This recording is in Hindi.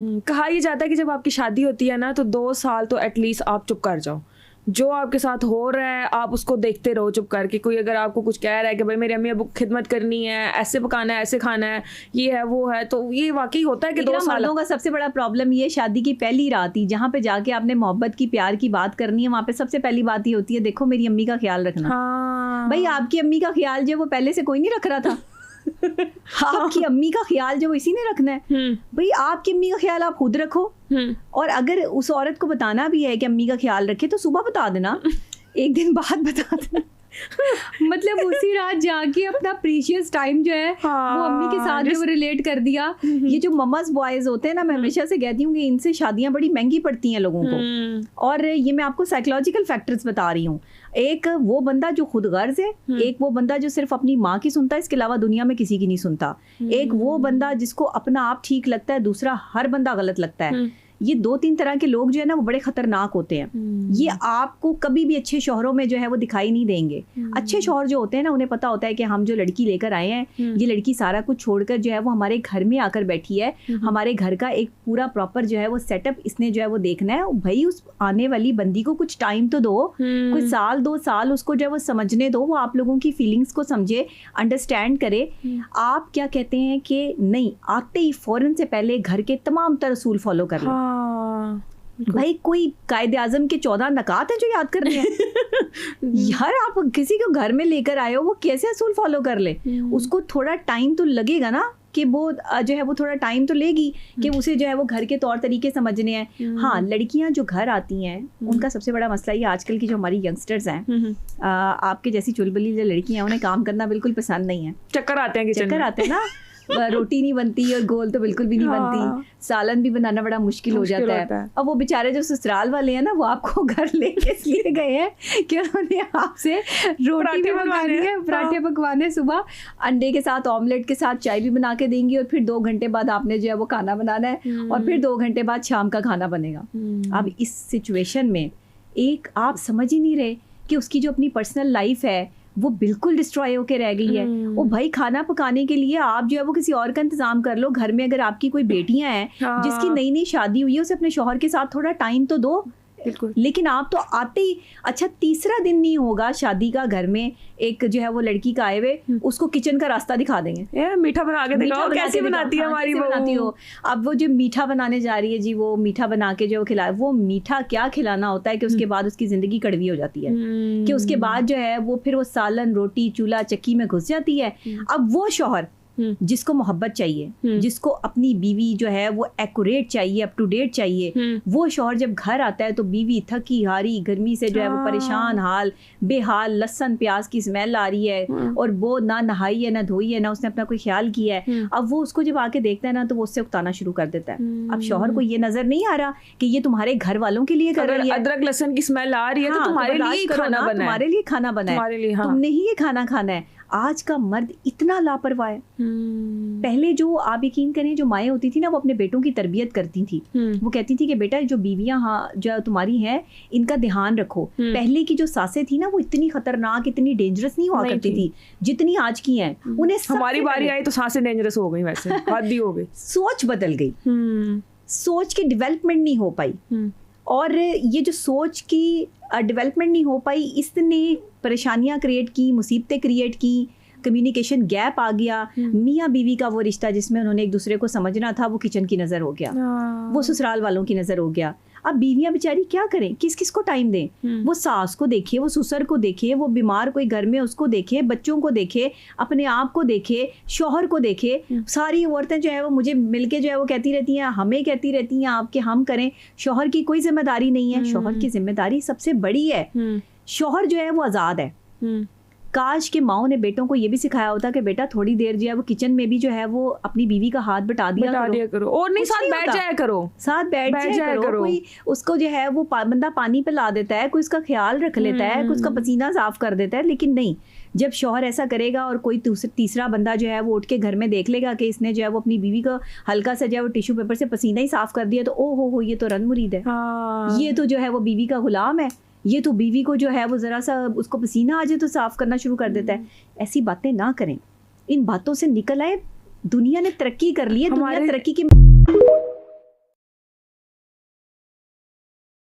कहा ये जाता है कि जब आपकी शादी होती है ना तो 2 साल तो एटलीस्ट आप चुप कर जाओ, जो आपके साथ हो रहा है आप उसको देखते रहो चुप करके। कोई अगर आपको कुछ कह रहा है कि भाई मेरी अम्मी अबू को खिदमत करनी है, ऐसे पकाना है, ऐसे खाना है, ये है वो है, तो ये वाकई होता है कि 2 साल। मर्दों का सबसे बड़ा प्रॉब्लम ये शादी की पहली रात ही, जहाँ पे जाके आपने मोहब्बत की प्यार की बात करनी है, वहाँ पे सबसे पहली बात ये होती है, देखो मेरी अम्मी का ख्याल रखना। हाँ। भाई आपकी अम्मी का ख्याल जो वो पहले से कोई नहीं रख रहा था। आपकी अम्मी का ख्याल जो इसी ने रखना है। भाई आपकी अम्मी का ख्याल आप खुद रखो, और अगर उस औरत को बताना भी है कि अम्मी का ख्याल रखे तो सुबह बता देना, एक दिन बाद बता देना। मतलब उसी रात जाके अपना प्रीशियस टाइम जो है वो अम्मी के साथ जो रिलेट कर दिया। ये जो मम्माज बॉयज होते हैं ना, मैं हमेशा से कहती हूँ कि इनसे शादियां बड़ी महंगी पड़ती हैं लोगों को। और ये मैं आपको साइकोलॉजिकल फैक्टर्स बता रही हूँ। एक वो बंदा जो खुद गर्ज है, एक वो बंदा जो सिर्फ अपनी माँ की सुनता है, इसके अलावा दुनिया में किसी की नहीं सुनता। एक वो बंदा जिसको अपना आप ठीक लगता है, दूसरा हर बंदा गलत लगता है। ये 2-3 तरह के लोग जो है ना वो बड़े खतरनाक होते हैं। ये आपको कभी भी अच्छे शौहरों में जो है वो दिखाई नहीं देंगे। अच्छे शौहर जो होते हैं ना, उन्हें पता होता है कि हम जो लड़की लेकर आए हैं, ये लड़की सारा कुछ छोड़कर जो है वो हमारे घर में आकर बैठी है, हमारे घर का एक पूरा प्रॉपर जो है वो सेटअप इसने जो है वो देखना है। भाई उस आने वाली बंदी को कुछ टाइम तो दो, कुछ साल 2 साल उसको जो है वो समझने दो, वो आप लोगों की फीलिंग्स को समझे, अंडरस्टैंड करे। आप क्या कहते हैं कि नहीं, आते ही फौरन से पहले घर के तमाम तर रसूल फॉलो कर लो। भाई कोई कायदे आजम के 14 नकात हैं जो याद करने हैं। यार आप किसी को घर में लेकर आए हो, वो कैसे असूल फॉलो कर ले? उसको थोड़ा टाइम तो लगेगा ना, कि वो जो है वो थोड़ा टाइम तो लेगी कि उसे जो है वो घर के तौर तरीके समझने हैं। हाँ, लड़कियां जो घर आती हैं उनका सबसे बड़ा मसला ये, आजकल की जो हमारी यंगस्टर्स हैं, आपके जैसी चुलबुली जो लड़कियां हैं, उन्हें काम करना बिल्कुल पसंद नहीं है। चक्कर आते हैं, चक्कर आते हैं ना। रोटी नहीं बनती और गोल तो बिल्कुल भी नहीं बनती, सालन भी बनाना बड़ा मुश्किल हो जाता है। अब वो बेचारे जो ससुराल वाले हैं ना, वो आपको घर लेके इसलिए गए हैं कि उन्होंने आपसे रोटी भी पकानी है, पराठे पकवाने, सुबह अंडे के साथ ऑमलेट के साथ चाय भी बना के देंगी, और फिर 2 घंटे बाद आपने जो है वो खाना बनाना है, और फिर 2 घंटे बाद शाम का खाना बनेगा। अब इस सिचुएशन में एक आप समझ ही नहीं रहे कि उसकी जो अपनी पर्सनल लाइफ है वो बिल्कुल डिस्ट्रॉय होके रह गई है। वो भाई खाना पकाने के लिए आप जो है वो किसी और का इंतजाम कर लो। घर में अगर आपकी कोई बेटियां हैं जिसकी नई नई शादी हुई है, उसे अपने शौहर के साथ थोड़ा टाइम तो दो। लेकिन आप तो आते ही, अच्छा 3रा दिन नहीं होगा शादी का, घर में एक जो है वो लड़की का आए हुए, उसको किचन का रास्ता दिखा देंगे, मीठा बना के दिखाओ, कैसे बनाती है हमारी बहू। अब वो जो मीठा बनाने जा रही है जी, वो मीठा बना के जो खिलाए, वो मीठा क्या खिलाना होता है कि उसके बाद उसकी जिंदगी कड़वी हो जाती है, कि उसके बाद जो है वो फिर वो सालन रोटी चूल्हा चक्की में घुस जाती है। अब वो शौहर जिसको मोहब्बत चाहिए, जिसको अपनी बीवी जो है वो एक्यूरेट चाहिए, अप टू डेट चाहिए, वो शौहर जब घर आता है तो बीवी थकी हारी गर्मी से जो है वो परेशान हाल बेहाल, लहसुन प्याज की स्मेल आ रही है, और वो ना नहाई है ना धोई है ना उसने अपना कोई ख्याल किया है। अब वो उसको जब आके देखता है ना तो वो उससे उकताना शुरू कर देता है। अब शौहर को ये नजर नहीं आ रहा कि ये तुम्हारे घर वालों के लिए कर रही है, अदरक लहसुन की स्मेल आ रही है तो तुम्हारे लिए खाना बना है, तुम्हारे लिए खाना बना है, तुमने ही ये खाना खाना है। आज का मर्द इतना लापरवाह है। पहले जो आप यकीन करें, जो माएँ होती थी ना, वो अपने बेटों की तरबियत करती थी। वो कहती थी कि बेटा जो बीवियां जो तुम्हारी हैं इनका ध्यान रखो। पहले की जो सासें थी ना, वो इतनी खतरनाक, इतनी डेंजरस नहीं हुआ करती थी जितनी आज की हैं। उन्हें हमारी बारी आई तो सासें डेंजरस हो गई, वैसे हद ही हो गई। सोच बदल गई, सोच की डेवलपमेंट नहीं हो पाई, और ये जो सोच की डेवलपमेंट नहीं हो पाई, इसने परेशानियां क्रिएट की, मुसीबतें क्रिएट की, कम्युनिकेशन गैप आ गया। मियाँ बीवी का वो रिश्ता जिसमें उन्होंने एक दूसरे को समझना था, वो किचन की नज़र हो गया, वो ससुराल वालों की नज़र हो गया। अब बीवियां बेचारी क्या करें, किस किस को टाइम दें? वो सास को देखे, वो ससुर को देखे, वो बीमार कोई घर में उसको देखे, बच्चों को देखे, अपने आप को देखे, शौहर को देखे। सारी औरतें जो है वो मुझे मिलके जो है वो कहती रहती हैं, हमें कहती रहती हैं आपके हम करें। शौहर की कोई जिम्मेदारी नहीं है, शौहर की जिम्मेदारी सबसे बड़ी है। शौहर जो है वो आज़ाद है। काश के माओ ने बेटों को ये भी सिखाया होता कि बेटा थोड़ी देर जो है वो किचन में भी जो है वो अपनी बीवी का हाथ बटा दिया करो, और नहीं साथ बैठ जाया करो, साथ बैठ जाया करो। कोई उसको जो है वो बंदा पानी पिला देता है, कोई उसका ख्याल रख लेता है, कोई उसका पसीना साफ कर देता है। लेकिन नहीं, जब शौहर ऐसा करेगा और कोई तीसरा बंदा जो है वो उठ के घर में देख लेगा कि इसने जो है वो अपनी बीवी को हल्का सा जो है वो टिश्यू पेपर से पसीना ही साफ कर दिया, तो ओ हो ये तो रन मुरीद है, ये तो जो है वो बीवी का गुलाम है, ये तो बीवी को जो है वो ज़रा सा उसको पसीना आ जाए तो साफ करना शुरू कर देता है। ऐसी बातें ना करें, इन बातों से निकल आए। दुनिया ने तरक्की कर ली है, दुनिया तरक्की की